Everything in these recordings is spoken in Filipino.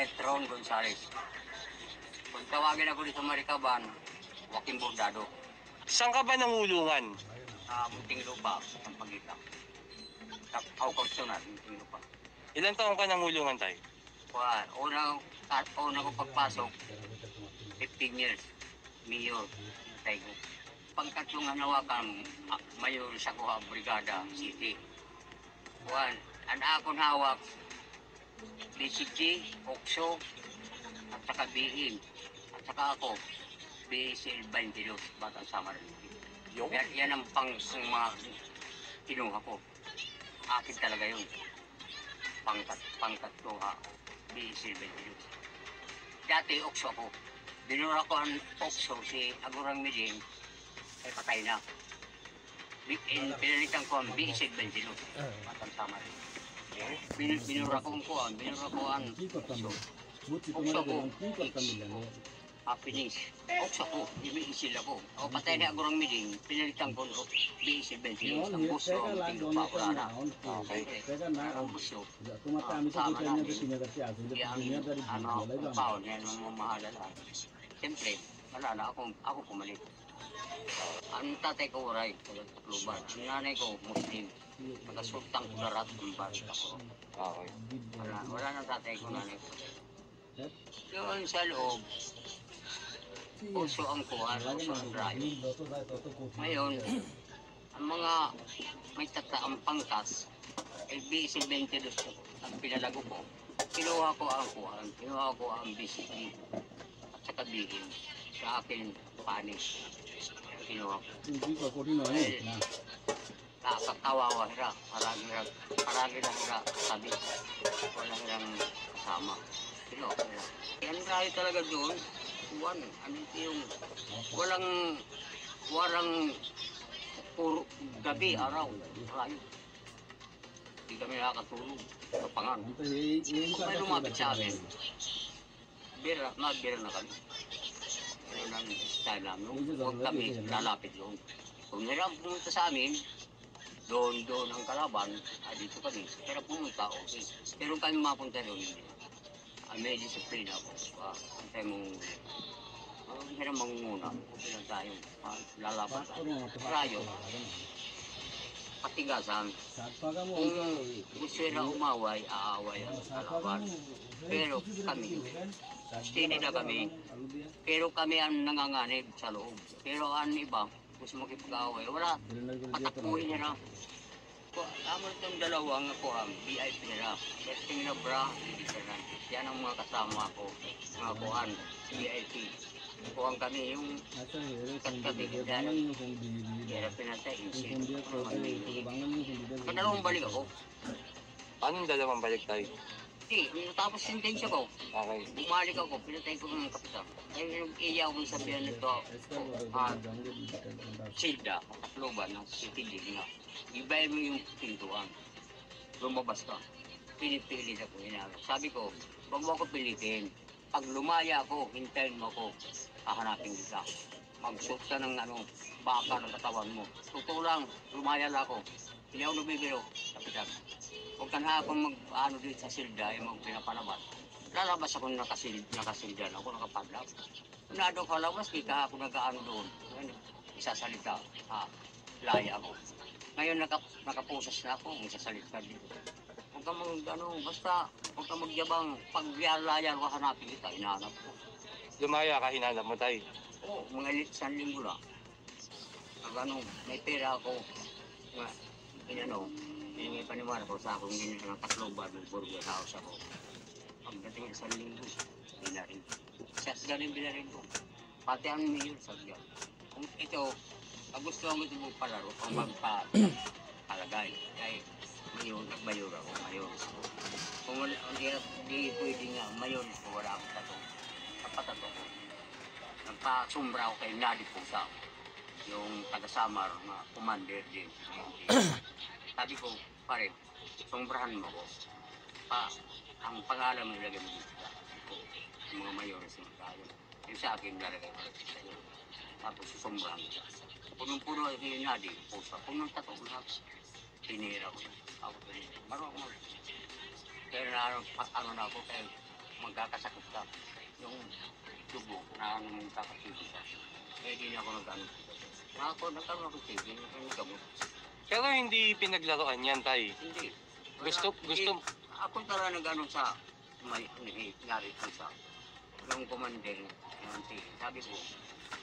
Petron Gonzales. Kung tawagin ako dito Maricaban, Joaquin Bordado. Saan ka ba nangulungan? Sa Munting Lupa, ang Pagita. Sa Kaukausyonan, Munting Lupa. Ilan taong ka nangulungan tayo? Una ko pagpasok, 15 years, mayor, tayo. Pagkatlong hanawakan, mayor sa Kuha Brigada City. Ang akong hawak, DCG, Okso, at saka BIM. At saka ako, BSL 22, Batang Samar. Yan ang mga kinuha ko. Akin talaga yun. Pangkat ko ha, BSL 22. Dati, Okso ako. Binura ko ang Okso, si Agurang Meding, ay patay na. Pinalitan ko ang BSL 22, Batang Samar. Binura ko ang Okso. Okso ko, Happiness. Okso ko, BSL ako. O patay na Agurang Meding, pinalitan ko ang BSL 22. Ang buso, ang tingin pa, wala na. Ang buso. Tama namin. Yan, ang kaon, yan ang mamahala lang. Siyempre, wala na, ako pumalit. Ang tatay ko waray, Tacloban. Ang nanay ko, Muslim. Pagkasultang Kudarat, ang barit ako. Okay. Wala na tatay ko, nanay ko. Yun sa loob, puso ang kuha, puso ang rayo. Ngayon, ang mga may tataang pangkas, LBC 22 ang pinalago ko. Kinuha ko ang kuhaan, kinuha ko ang BCG at saka bigin. Sa akin, panis. Kinuha ko. Nakakawawa hira, paragi na hira, sabi. Wala hirang kasama. Kinuha ko hira. Yan tayo talaga doon. Ano yung walang puro gabi, araw, rayo. Hindi kami nakakatulog sa pangan. Kung may lumapit sa amin, magbira na kami. Ano nang style namin, huwag kami lalapit doon. Kung nila pumunta sa amin, doon ang kalaban, dito kami. Pero pumunta, okay. Pero kami mapunta doon, hindi. May disiplina ako. Antay mong hirang mangunguna. Okay lang tayo. Lalaban tayo. Rayo. Patigasan. Kung gusto na umaway, aaway ang kalaban. Pero kami, stini na kami. Pero kami ang nanganganib sa loob. Pero ang iba, gusto makipag-aaway. Wala. Patakbuhin nila. Amo itong dalawang ako ang VIP nila. Testing na bra, yan ang mga kasama ko. Mga kuhan, VIP. Kuhan kami yung katabi. Kaya pinatay, insin. Kadalawang balik ako. Anong dalawang balik tayo? Tapos sentensya ko. Okay. Bumalik ako, pinatay ko ng kapitan. Ay, yung iyaw kong sabihan nito, Silda, Tacloban, ng City na. Ibay mo yung pintuan. Lumabas ka. Pinipilit ako. Sabi ko, huwag mo ako pilitin. Pag lumaya ako, hintayin mo ako. Hahanapin kita. Magsuot ka ng baka ng katawan mo. Totoo lang, lumaya lang ako. Hindi ako nabibiro. Kapitan. Huwag ka na akong dito sa silda, yung pinapanabat. Lalabas ako nakasilda na ako, nakapadlap. Nado ka labas, di ka ako nag-ano doon. Isasalita, laya ako. Ngayon nakapusas na ako, isasalita dito. Huwag ka basta huwag ka magyabang. Pag laya ko hanapin kita, hinahanap ko. Lumaya ka, hinanap mo tayo? Oo, mga 1 linggo lang. May pera ako. Hindi paniwala ko sa akong hindi ng Tacloban, ng burger house ako. Pagdating sa linggo, binarin. Shotgun yung binarin ko. Pati ang mayor, shotgun. Kung ito, gusto mo ito magpalaro, kung magpalagay. Kaya mayor ako, mayor. Kung hindi pwede nga, mayor ko, wala akong tato. Kapatato ko. Nagpasumbra ako kay Nadi Pusa. Yung taga-Samar, commander din. Sabi ko, pare, sumbrahan mo ko. Ang pangalan mo ilagay mo dito. Yung mga mayores ng tayo. Yung sa akin, lalagay mo dito. Tapos susumbrahan mo siya. Punong-puno yung Nadi Pusa. Punong tato ko lahat. Tinira ko. Ako pinira. Maro ako mag. Pero na ako kayo. magkakasakit ka. Yung tubo na magkakasakit ka. Eh, di na ako nag-ano. Nagkaroon ako TV, nagkamot. Pero hindi pinaglaruan yan, tay. Hindi. Gusto. Ako talaga nag-ano sa may narito sa yung commander ng TV. Sabi ko,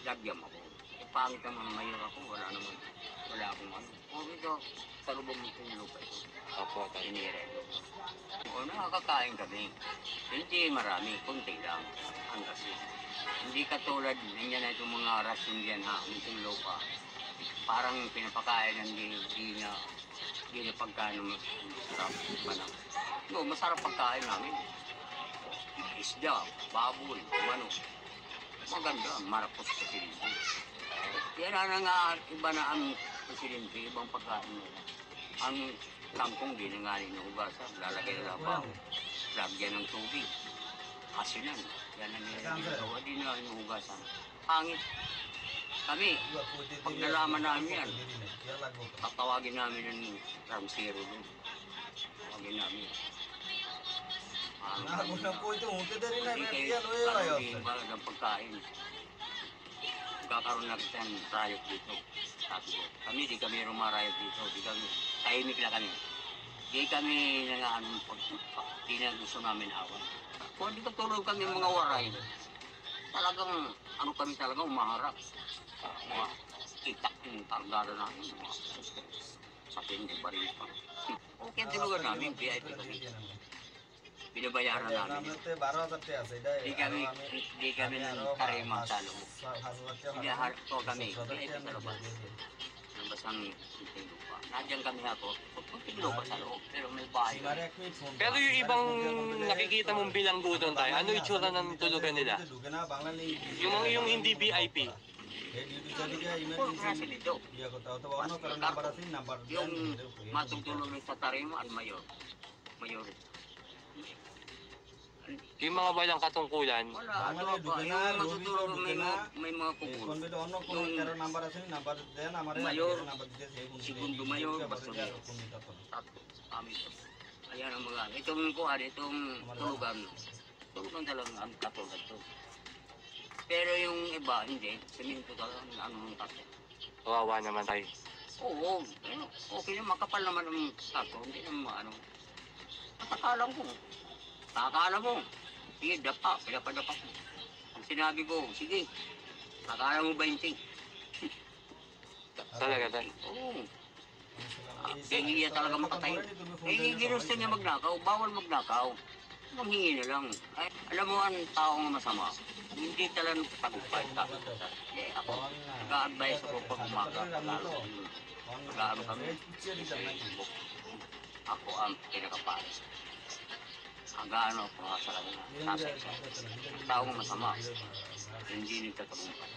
lagyan ako. Eh, pangit naman mayor ako, wala akong ano. O ito, sa lubong nito yung lupa ito. Opo, tay. Tinire ito. O nakakakain kami. Hindi marami, kunti lang. Ang kasi. Hindi katulad niya na itong mga rasyon diyan ha, itong lupa. Parang pinapakain ng hindi na pagkain masarap. No, masarap pagkain namin. Isda, baboy, manok. Maganda, marapos sa silindi. Yan na nga, iba na ang silindi, ibang pagkain nila. Ang kangkong ginangaling ng ugasan, lalagay na labaw, lagyan ng tubig, asinan. Yan ang ginagawa din na inuugasan. Pangit. Kami, pag nalaman namin yan, tatawagin namin ng Ramsero doon. Tawagin namin. Hindi kayo ng pagkain. Magkakaroon na kita ng riot dito. Kami, di kami rumarayot dito. Di kami, tahimik lang kami. Di kami di na gusto namin awan. Kung di katulog kami mga waray, talagang, ano kami talaga, umaharap. Mga itak yung targada namin, mga sa hindi pa rin pa. Okay, tulugan namin, VIP kami. Binabayaran namin. Di kami ng karima sa loob. Binaharap ko kami, VIP sa loob. Basta ang lupa. Nandiyan kami ako, lupa sa loob, pero may bahay. Pero yung ibang nakikita mong bilanggo doon, tay, ano itsura ng tulugan nila? Yung hindi VIP. Puro klase nito. Yung matutulog sa tarima ay mayor. Yung mga walang katungkulan, Wala, ano ba? Yung matutulog may mga kubul. Mayor, segundo mayor, basura. Kami ito. Ayan ang mga, itong kuhan, itong tulugan. Tulugan talagang ang katulad ito. Pero yung iba, hindi. Siminto talagang ano ng kato. kawawa naman, tay. Oo, okay na, makapal naman ang kato. Hindi naman ano. Akala mo. Sige, pinapadapak mo. Ang sinabi ko, sige, akala mo 20. Talaga, tay. Oo. Hindi niya talaga makatayo. Ginusto niya magnakaw, bawal magnakaw. Manghingi na lang. Ay, alam mo ang taong masama, hindi talagang tagumpay. Ako, nag-a-advise ako pag umaga. Mag-aano kami. Ako ang pinakapares. Hanggang ako nga sa kanila. Ang taong masama, hindi nagtatagumpay.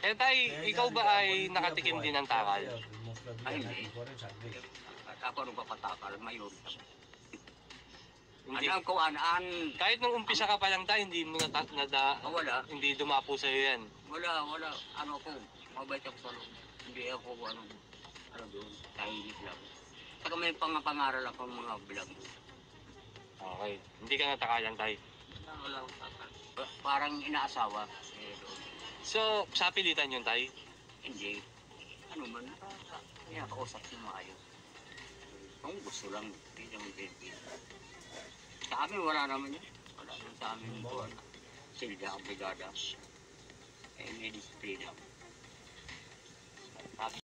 Eh, tay, ikaw ba ay nakatikim din ng takal? Ay, hindi. At ako nung papatakal, mayon. Hindi. Alam ko, Kahit nung umpisa ka pa lang, tay, hindi mo wala. hindi dumapo sa'yo yan. Wala. Ano ko, mabait ako sa loob. Hindi ako, ano doon, tahimik lang. Saka may pangaral ako mga vlog. Okay. Hindi ka natakalan, tay. Wala akong takal. Parang inaasawa. Doon. So, sa pilitan yun, tay? Hindi. Ano man, kaya kausap ng maayos. Kung gusto lang, hindi naman pinipili. Sa amin, wala naman yan. Wala naman sa amin. Silda ang brigada. Eh, may disiplina.